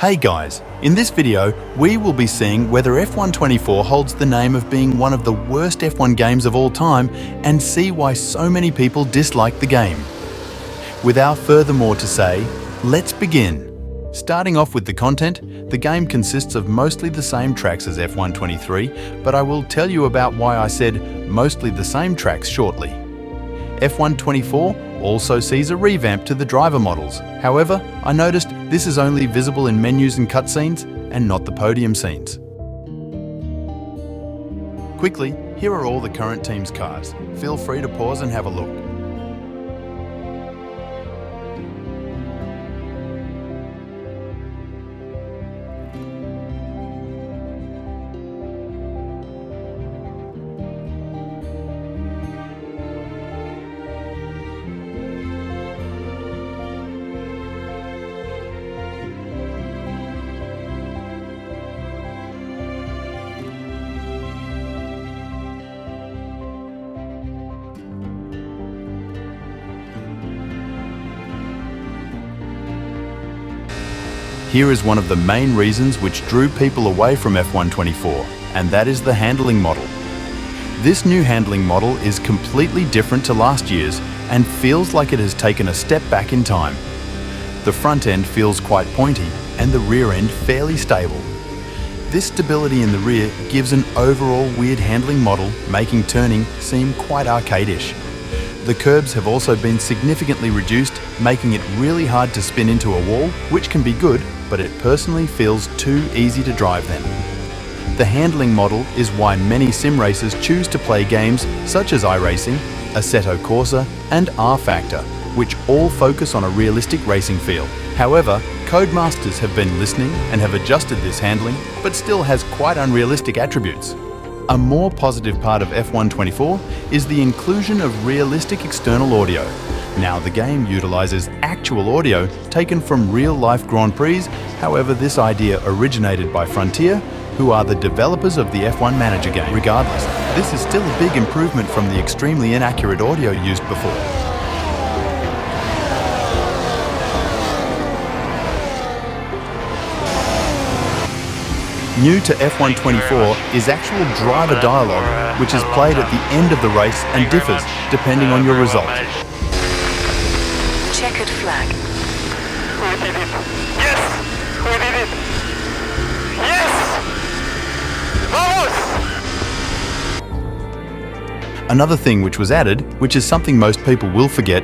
Hey guys, in this video we will be seeing whether F124 holds the name of being one of the worst F1 games of all time and see why so many people dislike the game. Without further more to say, let's begin. Starting off with the content, the game consists of mostly the same tracks as F123, but I will tell you about why I said mostly the same tracks shortly. F124 also sees a revamp to the driver models. However, I noticed this is only visible in menus and cutscenes and not the podium scenes. Quickly, here are all the current team's cars. Feel free to pause and have a look. Here is one of the main reasons which drew people away from F124, and that is the handling model. This new handling model is completely different to last year's and feels like it has taken a step back in time. The front end feels quite pointy and the rear end fairly stable. This stability in the rear gives an overall weird handling model, making turning seem quite arcadish. The curbs have also been significantly reduced, making it really hard to spin into a wall, which can be good, but it personally feels too easy to drive them. The handling model is why many sim racers choose to play games such as iRacing, Assetto Corsa and R-Factor, which all focus on a realistic racing feel. However, Codemasters have been listening and have adjusted this handling, but still has quite unrealistic attributes. A more positive part of F124 is the inclusion of realistic external audio. Now the game utilises actual audio taken from real-life Grand Prix, however this idea originated by Frontier, who are the developers of the F1 Manager game. Regardless, this is still a big improvement from the extremely inaccurate audio used before. New to F124 is actual driver dialogue, which is played at the end of the race and differs depending on your result. Checkered flag. We did it! Yes! We did it! Yes! Vamos! Another thing which was added, which is something most people will forget,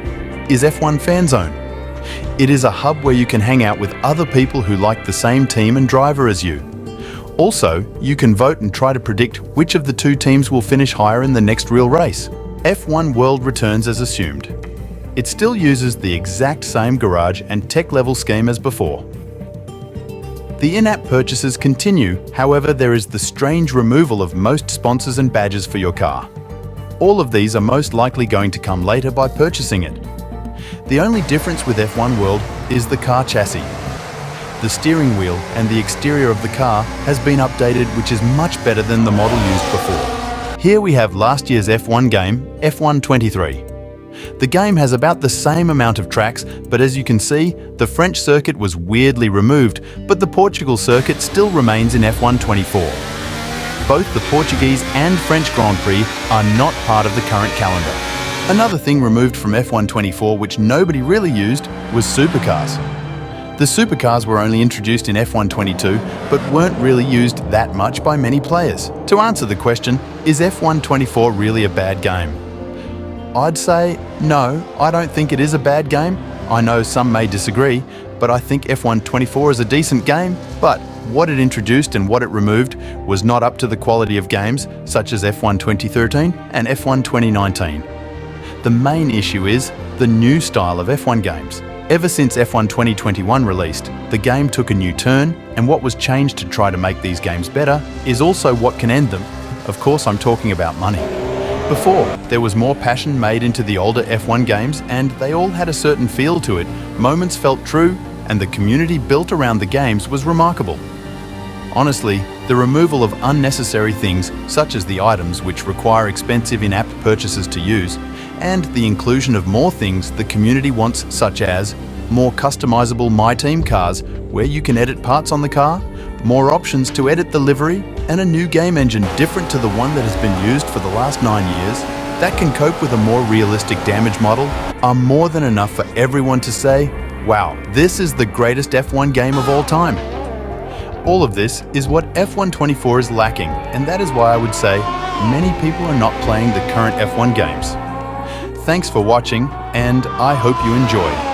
is F1 Fanzone. It is a hub where you can hang out with other people who like the same team and driver as you. Also, you can vote and try to predict which of the two teams will finish higher in the next real race. F1 World returns as assumed. It still uses the exact same garage and tech level scheme as before. The in-app purchases continue, however there is the strange removal of most sponsors and badges for your car. All of these are most likely going to come later by purchasing it. The only difference with F1 World is the car chassis. The steering wheel and the exterior of the car has been updated, which is much better than the model used before. Here we have last year's F1 game, F123. The game has about the same amount of tracks, but as you can see, the French circuit was weirdly removed, but the Portugal circuit still remains in F124. Both the Portuguese and French Grand Prix are not part of the current calendar. Another thing removed from F124 which nobody really used was Supercars. The Supercars were only introduced in F122, but weren't really used that much by many players. To answer the question, is F124 really a bad game? I'd say, no, I don't think it is a bad game. I know some may disagree, but I think F124 is a decent game, but what it introduced and what it removed was not up to the quality of games such as F1 2013 and F1 2019. The main issue is the new style of F1 games. Ever since F1 2021 released, the game took a new turn, and what was changed to try to make these games better is also what can end them. Of course, I'm talking about money. Before, there was more passion made into the older F1 games, and they all had a certain feel to it. Moments felt true, and the community built around the games was remarkable. Honestly, the removal of unnecessary things, such as the items which require expensive in-app purchases to use, and the inclusion of more things the community wants, such as more customizable My Team cars where you can edit parts on the car, more options to edit the livery, and a new game engine different to the one that has been used for the last 9 years that can cope with a more realistic damage model are more than enough for everyone to say, wow, this is the greatest F1 game of all time. All of this is what F1 24 is lacking, and that is why I would say many people are not playing the current F1 games. Thanks for watching, and I hope you enjoyed.